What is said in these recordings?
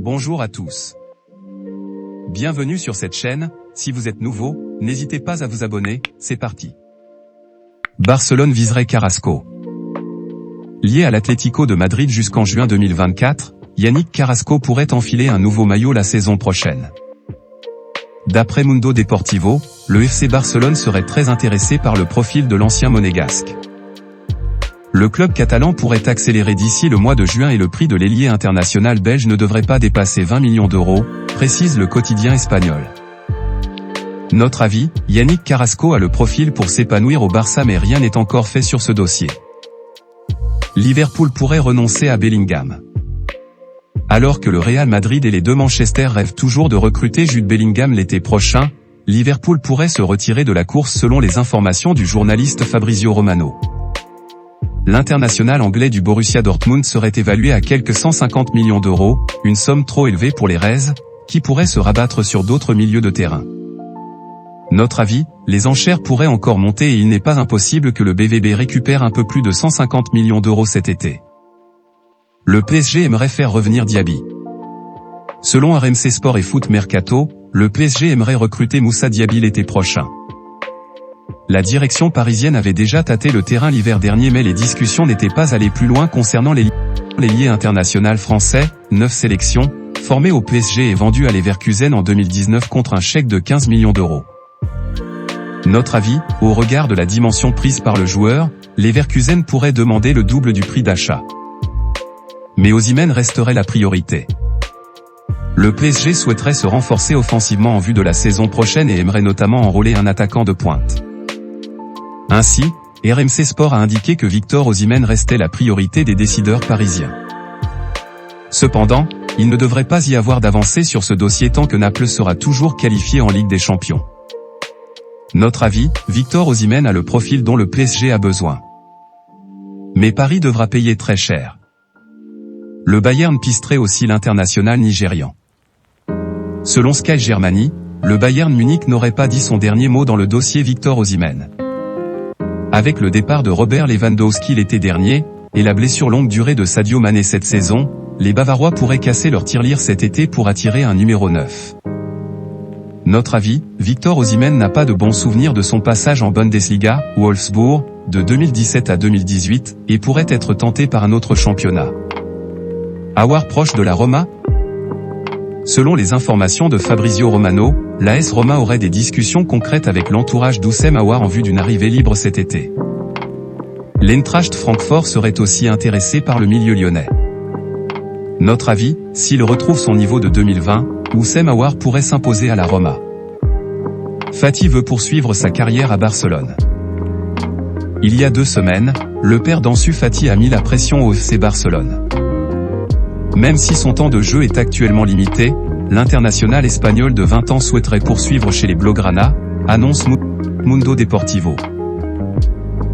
Bonjour à tous. Bienvenue sur cette chaîne, si vous êtes nouveau, n'hésitez pas à vous abonner, c'est parti. Barcelone viserait Carrasco. Lié à l'Atlético de Madrid jusqu'en juin 2024, Yannick Carrasco pourrait enfiler un nouveau maillot la saison prochaine. D'après Mundo Deportivo, le FC Barcelone serait très intéressé par le profil de l'ancien monégasque. Le club catalan pourrait accélérer d'ici le mois de juin et le prix de l'ailier international belge ne devrait pas dépasser 20 millions d'euros, précise le quotidien espagnol. Notre avis, Yannick Carrasco a le profil pour s'épanouir au Barça mais rien n'est encore fait sur ce dossier. Liverpool pourrait renoncer à Bellingham. Alors que le Real Madrid et les deux Manchester rêvent toujours de recruter Jude Bellingham l'été prochain, Liverpool pourrait se retirer de la course selon les informations du journaliste Fabrizio Romano. L'international anglais du Borussia Dortmund serait évalué à quelques 150 millions d'euros, une somme trop élevée pour les Reds, qui pourraient se rabattre sur d'autres milieux de terrain. Notre avis, les enchères pourraient encore monter et il n'est pas impossible que le BVB récupère un peu plus de 150 millions d'euros cet été. Le PSG aimerait faire revenir Diaby. Selon RMC Sport et Foot Mercato, le PSG aimerait recruter Moussa Diaby l'été prochain. La direction parisienne avait déjà tâté le terrain l'hiver dernier mais les discussions n'étaient pas allées plus loin concernant l'ailier international français, 9 sélections, formé au PSG et vendu à Leverkusen en 2019 contre un chèque de 15 millions d'euros. Notre avis, au regard de la dimension prise par le joueur, Leverkusen pourrait demander le double du prix d'achat. Mais Osimhen resterait la priorité. Le PSG souhaiterait se renforcer offensivement en vue de la saison prochaine et aimerait notamment enrôler un attaquant de pointe. Ainsi, RMC Sport a indiqué que Victor Osimhen restait la priorité des décideurs parisiens. Cependant, il ne devrait pas y avoir d'avancée sur ce dossier tant que Naples sera toujours qualifié en Ligue des Champions. Notre avis, Victor Osimhen a le profil dont le PSG a besoin. Mais Paris devra payer très cher. Le Bayern pisterait aussi l'international nigérian. Selon Sky Germany, le Bayern Munich n'aurait pas dit son dernier mot dans le dossier Victor Osimhen. Avec le départ de Robert Lewandowski l'été dernier, et la blessure longue durée de Sadio Mané cette saison, les Bavarois pourraient casser leur tirelire cet été pour attirer un numéro 9. Notre avis, Victor Osimhen n'a pas de bons souvenirs de son passage en Bundesliga, Wolfsburg, de 2017 à 2018, et pourrait être tenté par un autre championnat. Aouar proche de la Roma ? Selon les informations de Fabrizio Romano, l'AS Roma aurait des discussions concrètes avec l'entourage d'Oussem Aouar en vue d'une arrivée libre cet été. L'Eintracht Francfort serait aussi intéressé par le milieu lyonnais. Notre avis, s'il retrouve son niveau de 2020, Oussem Aouar pourrait s'imposer à la Roma. Fati veut poursuivre sa carrière à Barcelone. Il y a 2 semaines, le père d'Ansu Fati a mis la pression au FC Barcelone. Même si son temps de jeu est actuellement limité, l'international espagnol de 20 ans souhaiterait poursuivre chez les Blaugrana, annonce Mundo Deportivo.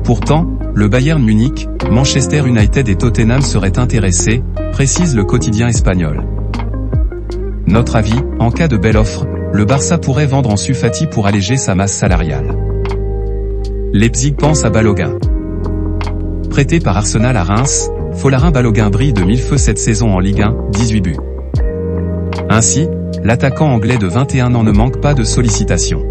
Pourtant, le Bayern Munich, Manchester United et Tottenham seraient intéressés, précise le quotidien espagnol. Notre avis, en cas de belle offre, le Barça pourrait vendre Ansu Fati pour alléger sa masse salariale. Leipzig pense à Balogun. Prêté par Arsenal à Reims, Folarin Balogun brille de mille feux cette saison en Ligue 1, 18 buts. Ainsi, l'attaquant anglais de 21 ans ne manque pas de sollicitations.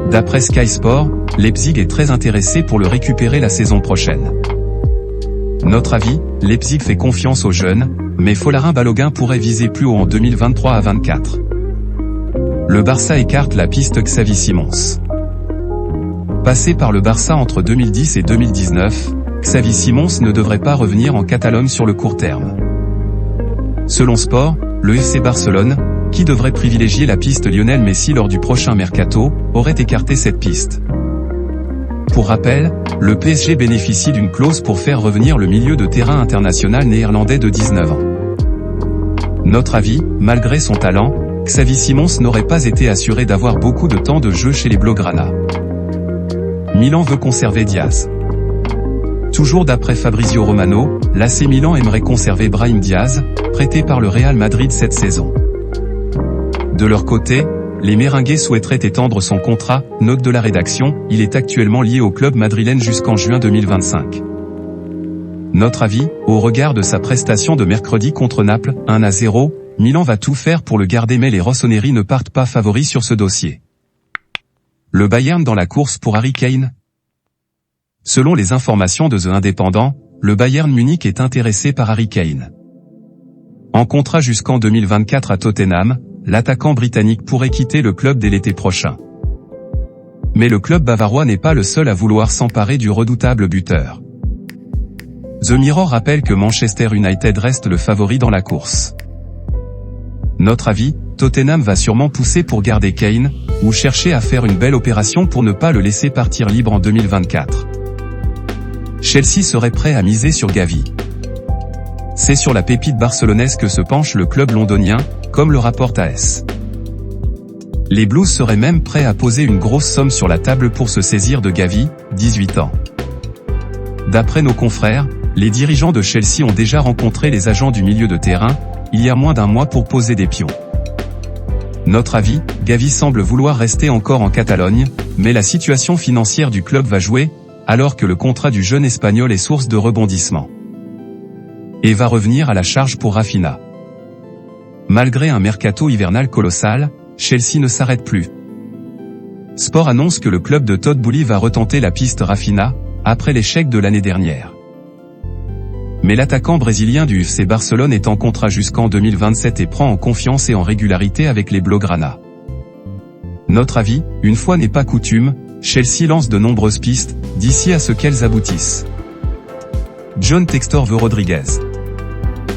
D'après Sky Sport, Leipzig est très intéressé pour le récupérer la saison prochaine. Notre avis, Leipzig fait confiance aux jeunes, mais Folarin Balogun pourrait viser plus haut en 2023 à 24. Le Barça écarte la piste Xavi Simons. Passé par le Barça entre 2010 et 2019, Xavi Simons ne devrait pas revenir en Catalogne sur le court terme. Selon Sport, le FC Barcelone, qui devrait privilégier la piste Lionel Messi lors du prochain mercato, aurait écarté cette piste. Pour rappel, le PSG bénéficie d'une clause pour faire revenir le milieu de terrain international néerlandais de 19 ans. Notre avis, malgré son talent, Xavi Simons n'aurait pas été assuré d'avoir beaucoup de temps de jeu chez les Blaugrana. Milan veut conserver Diaz. Toujours d'après Fabrizio Romano, l'AC Milan aimerait conserver Brahim Diaz, prêté par le Real Madrid cette saison. De leur côté, les Merengues souhaiteraient étendre son contrat, note de la rédaction, il est actuellement lié au club madrilène jusqu'en juin 2025. Notre avis, au regard de sa prestation de mercredi contre Naples, 1-0, Milan va tout faire pour le garder mais les rossoneri ne partent pas favoris sur ce dossier. Le Bayern dans la course pour Harry Kane? Selon les informations de The Independent, le Bayern Munich est intéressé par Harry Kane. En contrat jusqu'en 2024 à Tottenham, l'attaquant britannique pourrait quitter le club dès l'été prochain. Mais le club bavarois n'est pas le seul à vouloir s'emparer du redoutable buteur. The Mirror rappelle que Manchester United reste le favori dans la course. Notre avis, Tottenham va sûrement pousser pour garder Kane, ou chercher à faire une belle opération pour ne pas le laisser partir libre en 2024. Chelsea serait prêt à miser sur Gavi. C'est sur la pépite barcelonaise que se penche le club londonien, comme le rapporte AS. Les Blues seraient même prêts à poser une grosse somme sur la table pour se saisir de Gavi, 18 ans. D'après nos confrères, les dirigeants de Chelsea ont déjà rencontré les agents du milieu de terrain, il y a moins d'un mois pour poser des pions. Notre avis, Gavi semble vouloir rester encore en Catalogne, mais la situation financière du club va jouer, alors que le contrat du jeune Espagnol est source de rebondissement. Et va revenir à la charge pour Raphinha. Malgré un mercato hivernal colossal, Chelsea ne s'arrête plus. Sport annonce que le club de Todd Boehly va retenter la piste Raphinha, après l'échec de l'année dernière. Mais l'attaquant brésilien du FC Barcelone est en contrat jusqu'en 2027 et prend en confiance et en régularité avec les Blaugrana. Notre avis, une fois n'est pas coutume, Chelsea lance de nombreuses pistes, d'ici à ce qu'elles aboutissent. John Textor veut Rodriguez.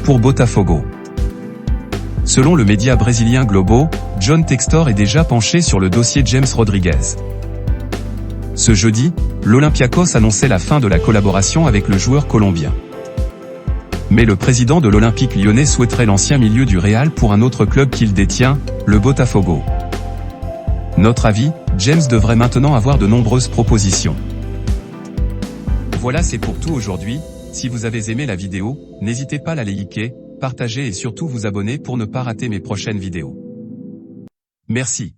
Pour Botafogo. Selon le média brésilien Globo, John Textor est déjà penché sur le dossier James Rodriguez. Ce jeudi, l'Olympiakos annonçait la fin de la collaboration avec le joueur colombien. Mais le président de l'Olympique lyonnais souhaiterait l'ancien milieu du Real pour un autre club qu'il détient, le Botafogo. Notre avis, James devrait maintenant avoir de nombreuses propositions. Voilà, c'est pour tout aujourd'hui. Si vous avez aimé la vidéo, n'hésitez pas à la liker, partager et surtout vous abonner pour ne pas rater mes prochaines vidéos. Merci.